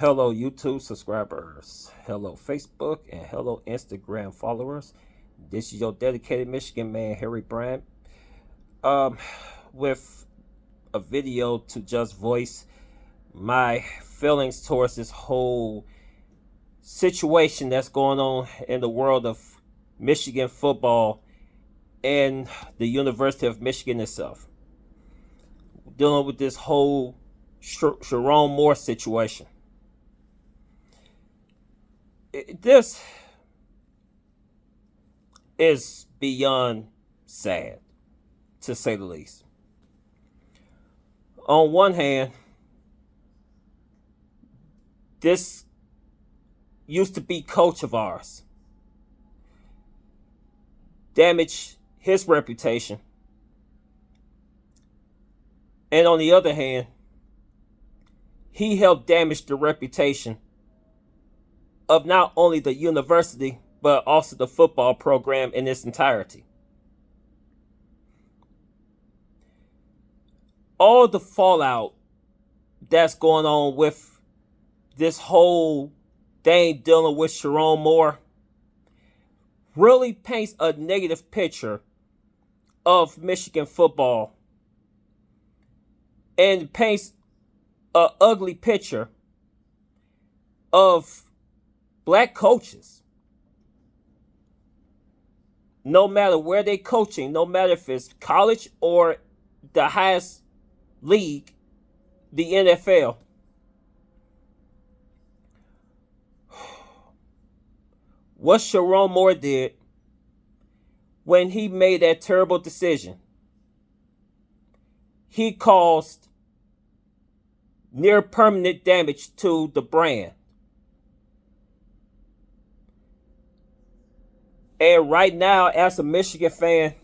Hello, YouTube subscribers. Hello, Facebook, and hello, Instagram followers. This is your dedicated Michigan man, Harry Brand, um, with a video to just voice my feelings towards this whole situation that's going on in the world of Michigan football and the University of Michigan itself. Dealing with this whole Sherrone Moore situation. This is beyond sad, to say the least. On one hand, this used to be coach of ours damaged his reputation. And on the other hand, he helped damage the reputation of not only the university, but also the football program in its entirety. All the fallout that's going on with this whole thing dealing with Sherrone Moore really paints a negative picture of Michigan football and paints an ugly picture of black coaches. No matter where they're coaching, no matter if it's college or the highest league, the NFL. What Sherrone Moore did when he made that terrible decision, he caused near permanent damage to the brand. And right now, as a Michigan fan,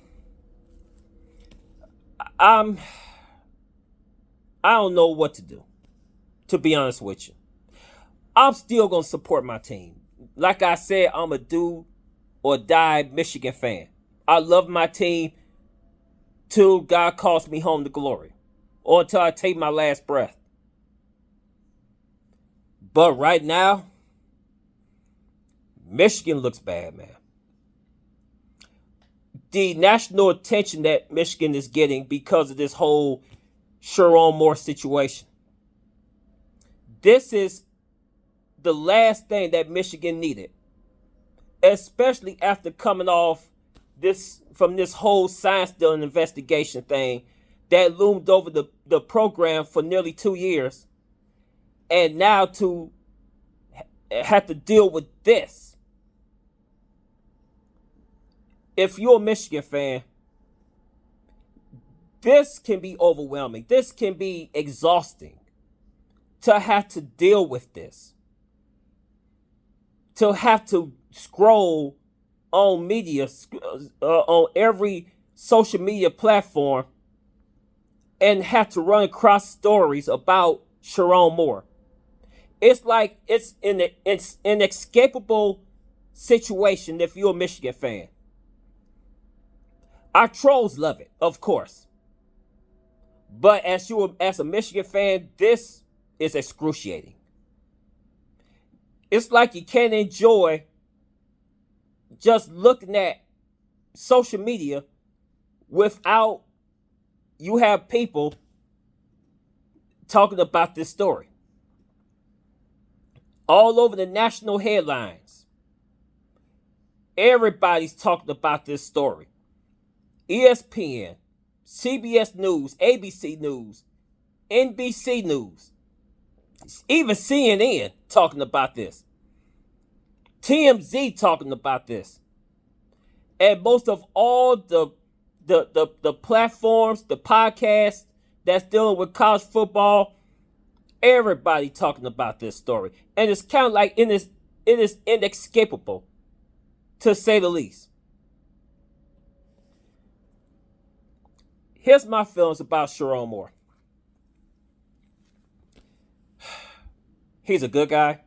I don't know what to do, to be honest with you. I'm still going to support my team. Like I said, I'm a do or die Michigan fan. I love my team till God calls me home to glory, or until I take my last breath. But right now, Michigan looks bad, man. The national attention that Michigan is getting because of this whole Sherrone Moore situation. This is the last thing that Michigan needed, especially after coming off this whole science dealing investigation thing that loomed over the program for nearly 2 years, and now to have to deal with this. If you're a Michigan fan, this can be overwhelming. This can be exhausting to have to deal with this. To have to scroll on media, on every social media platform, and have to run across stories about Sherrone Moore. It's like it's an inescapable situation if you're a Michigan fan. Our trolls love it, of course. But as a Michigan fan, this is excruciating. It's like you can't enjoy just looking at social media without you have people talking about this story. All over the national headlines. Everybody's talking about this story. ESPN, CBS News, ABC News, NBC News, even CNN talking about this. TMZ talking about this. And most of all the platforms, the podcasts that's dealing with college football, everybody talking about this story. And it's kind of like it is inescapable, to say the least. Here's my feelings about Sherrone Moore. He's a good guy.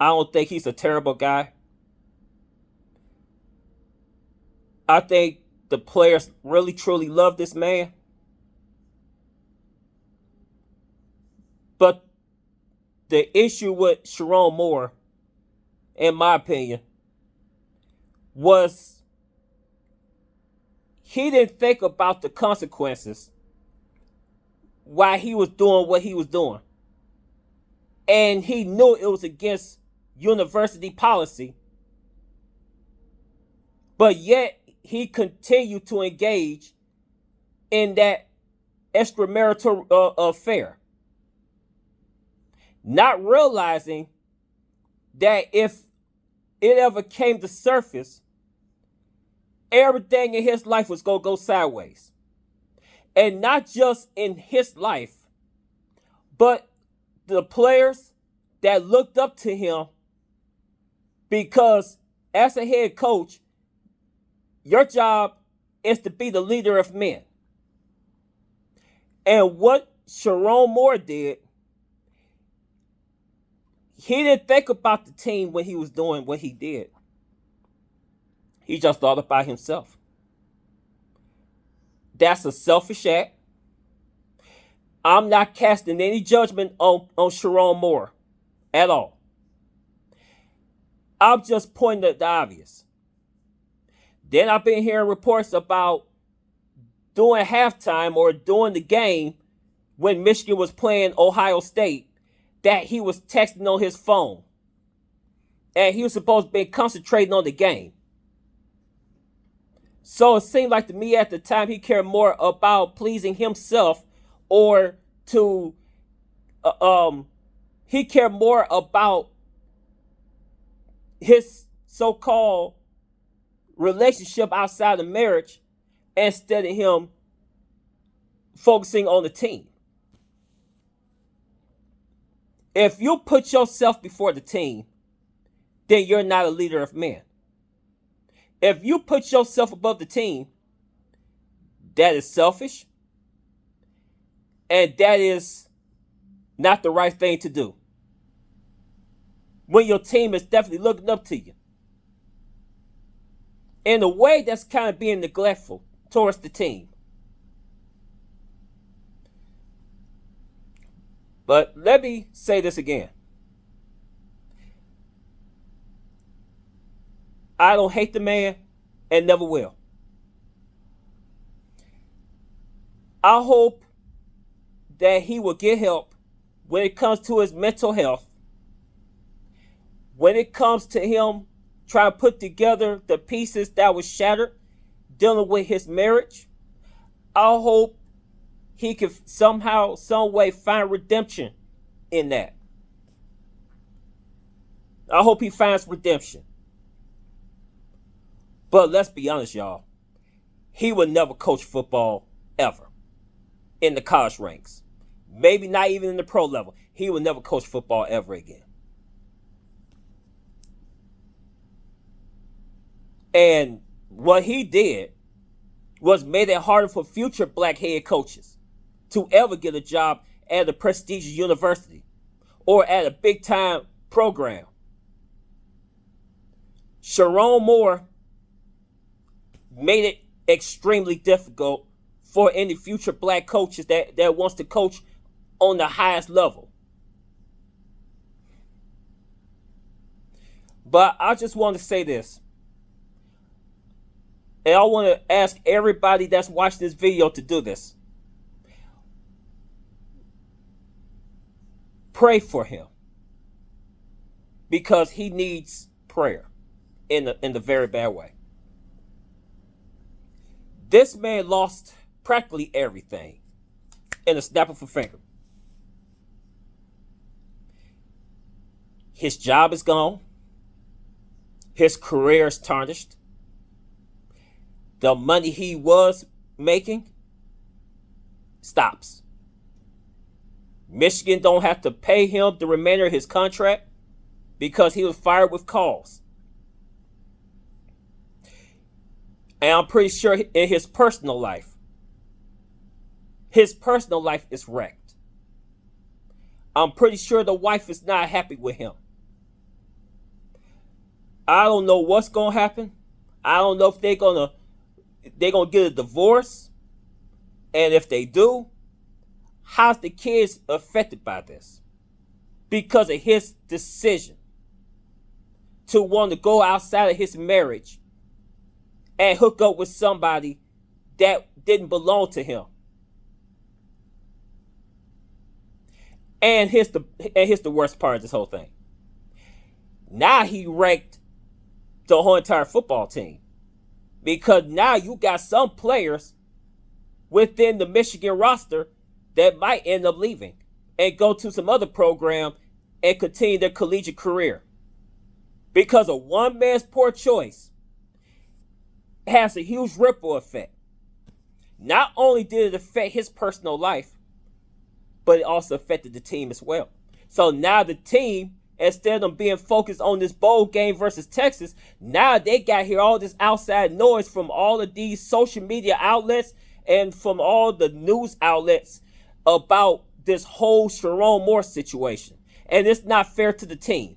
I don't think he's a terrible guy. I think the players really, truly love this man. But the issue with Sherrone Moore, in my opinion, was he didn't think about the consequences while he was doing what he was doing. And he knew it was against university policy, but yet he continued to engage in that extramarital affair, not realizing that if it ever came to surface, everything in his life was going to go sideways. And not just in his life, but the players that looked up to him, because as a head coach, your job is to be the leader of men. And what Sherrone Moore did, he didn't think about the team when he was doing what he did. He just thought about himself. That's a selfish act. I'm not casting any judgment on Sherrone Moore at all. I'm just pointing at the obvious. Then I've been hearing reports about during halftime or during the game when Michigan was playing Ohio State that he was texting on his phone. And he was supposed to be concentrating on the game. So it seemed like to me at the time he cared more about pleasing himself, or to he cared more about his so-called relationship outside of marriage instead of him focusing on the team. If you put yourself before the team, then you're not a leader of men. If you put yourself above the team, that is selfish, and that is not the right thing to do when your team is definitely looking up to you. In a way, that's kind of being neglectful towards the team. But let me say this again. I don't hate the man and never will. I hope that he will get help when it comes to his mental health, when it comes to him trying to put together the pieces that was shattered dealing with his marriage. I hope he can somehow, some way find redemption in that. I hope he finds redemption. But let's be honest, y'all. He would never coach football ever in the college ranks. Maybe not even in the pro level. He would never coach football ever again. And what he did was made it harder for future black head coaches to ever get a job at a prestigious university or at a big time program. Sherrone Moore made it extremely difficult for any future black coaches that wants to coach on the highest level. But I just want to say this. And I want to ask everybody that's watching this video to do this. Pray for him. Because he needs prayer in the very bad way. This man lost practically everything in a snap of a finger. His job is gone. His career is tarnished. The money he was making stops. Michigan don't have to pay him the remainder of his contract because he was fired with cause. And I'm pretty sure in his personal life is wrecked. I'm pretty sure the wife is not happy with him. I don't know what's going to happen. I don't know if they're going to get a divorce. And if they do, how's the kids affected by this? because of his decision to want to go outside of his marriage and hook up with somebody that didn't belong to him. And here's the worst part of this whole thing. Now he wrecked the whole entire football team, because now you got some players within the Michigan roster that might end up leaving and go to some other program and continue their collegiate career because of one man's poor choice. It has a huge ripple effect. Not only did it affect his personal life, but it also affected the team as well. So now the team, instead of being focused on this bowl game versus Texas, now they got here all this outside noise from all of these social media outlets and from all the news outlets about this whole Sherrone Moore situation. And it's not fair to the team.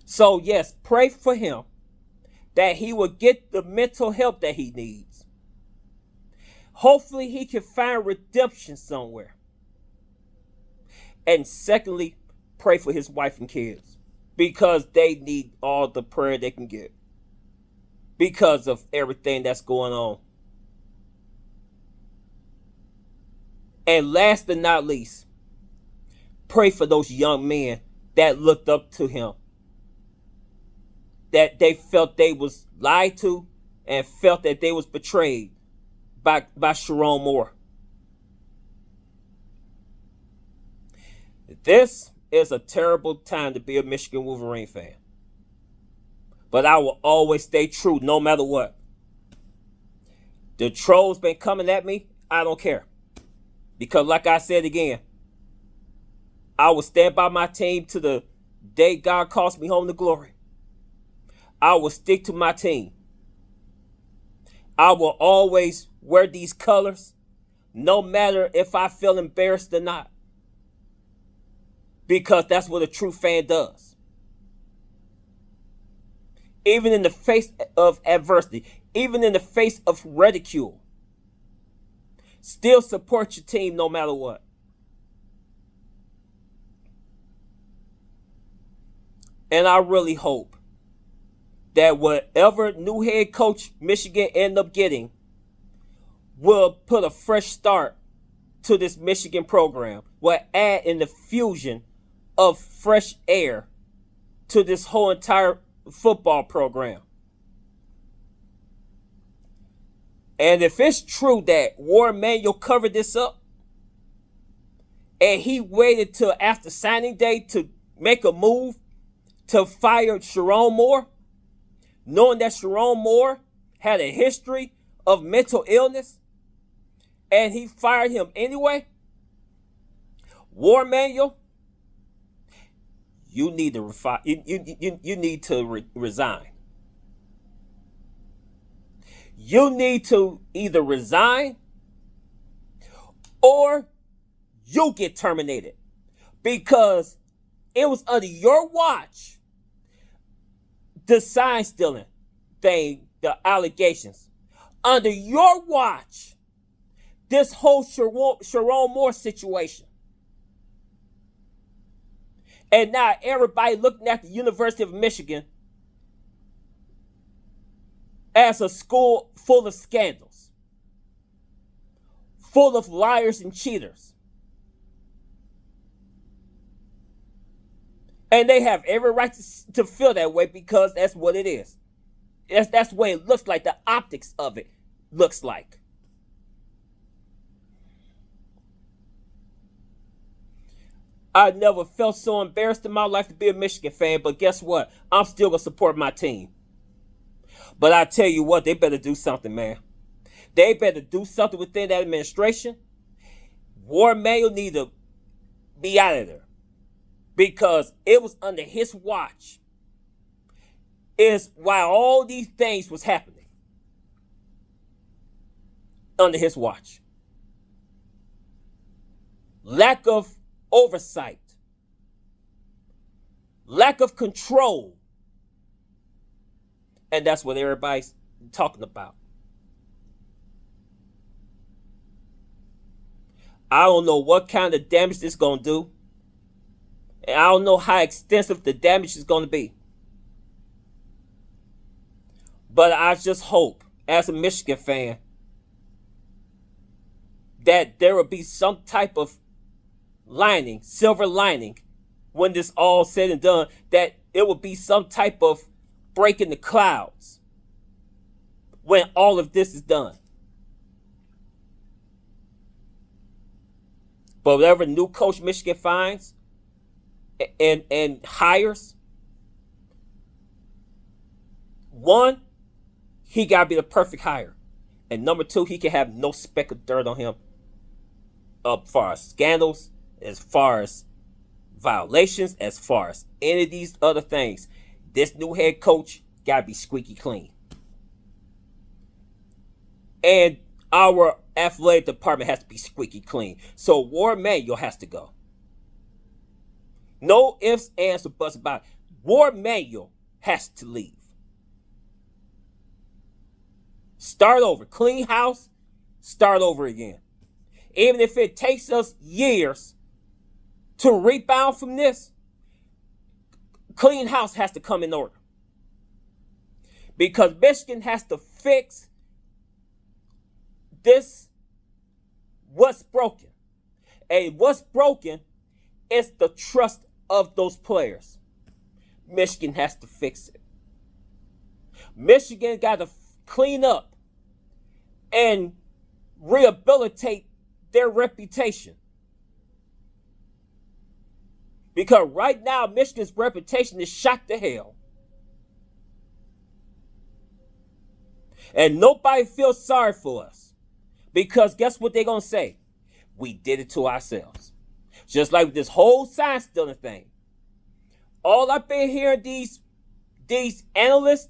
So yes, pray for him that he will get the mental help that he needs. Hopefully he can find redemption somewhere. And secondly, pray for his wife and kids, because they need all the prayer they can get because of everything that's going on. And last but not least, pray for those young men that looked up to him, that they felt they was lied to and felt that they was betrayed by Sherrone Moore. This is a terrible time to be a Michigan Wolverine fan. But I will always stay true no matter what. The trolls been coming at me. I don't care. Because like I said again, I will stand by my team to the day God calls me home to glory. I will stick to my team. I will always wear these colors, no matter if I feel embarrassed or not. Because that's what a true fan does. Even in the face of adversity, even in the face of ridicule, still support your team no matter what. And I really hope that whatever new head coach Michigan end up getting will put a fresh start to this Michigan program, will add in the fusion of fresh air to this whole entire football program. And if it's true that Warren Manuel covered this up and he waited till after signing day to make a move to fire Sherrone Moore, knowing that Sherrone Moore had a history of mental illness, and he fired him anyway, Warren Manuel, you need to resign. You need to either resign or you get terminated, because it was under your watch, the sign stealing thing, the allegations. Under your watch, this whole Sherrone Moore situation. And now everybody looking at the University of Michigan as a school full of scandals, full of liars and cheaters. And they have every right to feel that way, because that's what it is. That's the way it looks like. The optics of it looks like. I never felt so embarrassed in my life to be a Michigan fan, but guess what? I'm still going to support my team. But I tell you what, they better do something, man. They better do something within that administration. Warren Manuel need to be out of there, because it was under his watch is why all these things was happening. Under his watch. Lack of oversight, lack of control, and that's what everybody's talking about. I don't know what kind of damage this is going to do. And I don't know how extensive the damage is going to be. But I just hope, as a Michigan fan, that there will be some type of lining, silver lining, when this all said and done, that it will be some type of break in the clouds when all of this is done. But whatever new coach Michigan finds and hires, one, he got to be the perfect hire. And number two, he can have no speck of dirt on him as far as scandals, as far as violations, as far as any of these other things. This new head coach got to be squeaky clean. And our athletic department has to be squeaky clean. So Warde Manuel has to go. No ifs, ands, or buts about it. Warde Manuel has to leave. Start over. Clean house. Start over again. Even if it takes us years to rebound from this, clean house has to come in order. Because Michigan has to fix this, what's broken. And what's broken is the trust of those players. Michigan has to fix it. Michigan got to clean up and rehabilitate their reputation. Because right now, Michigan's reputation is shot to hell. And nobody feels sorry for us. Because guess what they're going to say? We did it to ourselves. Just like with this whole sign stealing thing. All I've been hearing these analysts,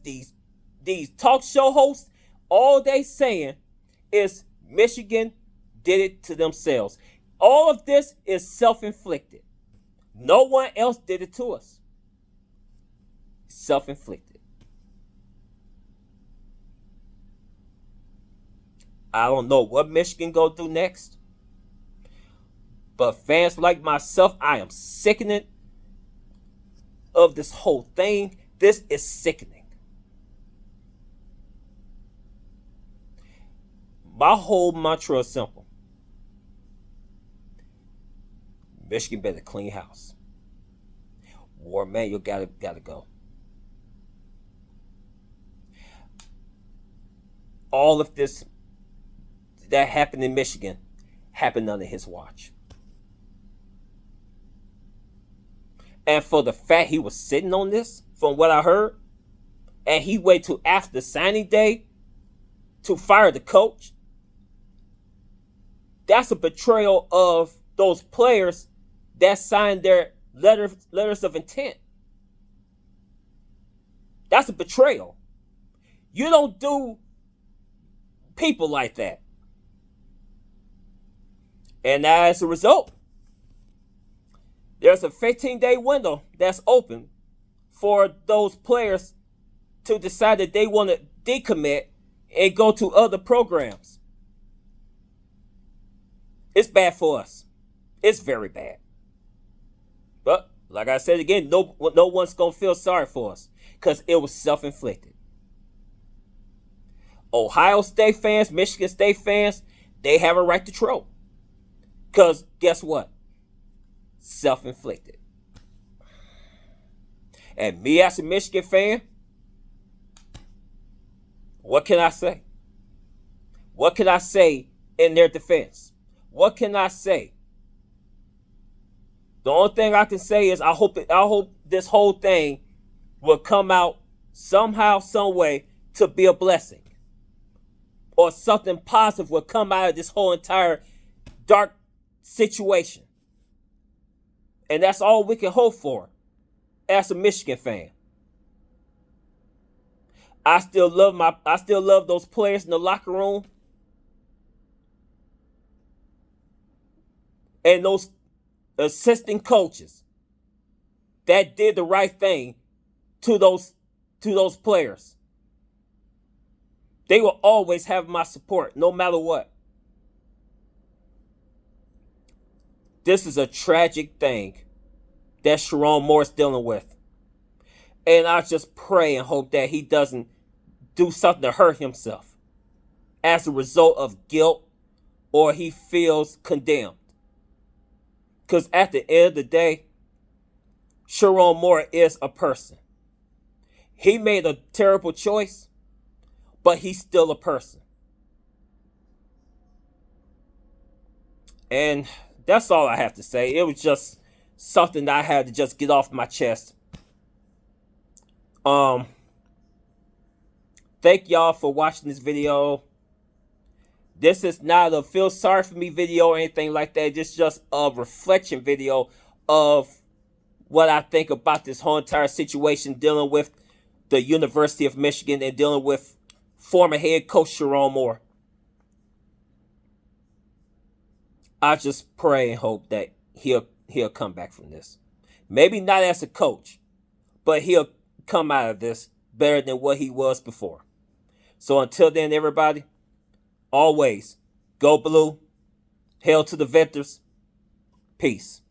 these talk show hosts, all they saying is Michigan did it to themselves. All of this is self-inflicted. No one else did it to us. Self-inflicted. I don't know what Michigan gonna do next. But fans like myself, I am sickening of this whole thing. This is sickening. My whole mantra is simple. Michigan better clean house. Warde Manuel gotta go. All of this that happened in Michigan happened under his watch. And for the fact he was sitting on this, from what I heard, and he waited till after signing day to fire the coach, that's a betrayal of those players that signed their letters of intent. That's a betrayal. You don't do people like that. And as a result, there's a 15-day window that's open for those players to decide that they want to decommit and go to other programs. It's bad for us. It's very bad. But like I said again, no one's going to feel sorry for us because it was self-inflicted. Ohio State fans, Michigan State fans, they have a right to troll. Because guess what? Self-inflicted. And me as a Michigan fan, what can I say? What can I say in their defense? What can I say? The only thing I can say is I hope this whole thing will come out somehow, some way to be a blessing. Or something positive will come out of this whole entire dark situation. And that's all we can hope for as a Michigan fan. I still love those players in the locker room. And those assistant coaches that did the right thing to those players. They will always have my support, no matter what. This is a tragic thing that Sherrone Moore is dealing with. And I just pray and hope that he doesn't do something to hurt himself as a result of guilt or he feels condemned. Because at the end of the day, Sherrone Moore is a person. He made a terrible choice, but he's still a person. And that's all I have to say. It was just something that I had to just get off my chest. Thank y'all for watching this video. This is not a feel sorry for me video or anything like that. It's just a reflection video of what I think about this whole entire situation, dealing with the University of Michigan and dealing with former head coach Sherrone Moore. I just pray and hope that he'll come back from this. Maybe not as a coach, but he'll come out of this better than what he was before. So until then, everybody, always go blue. Hail to the Venters. Peace.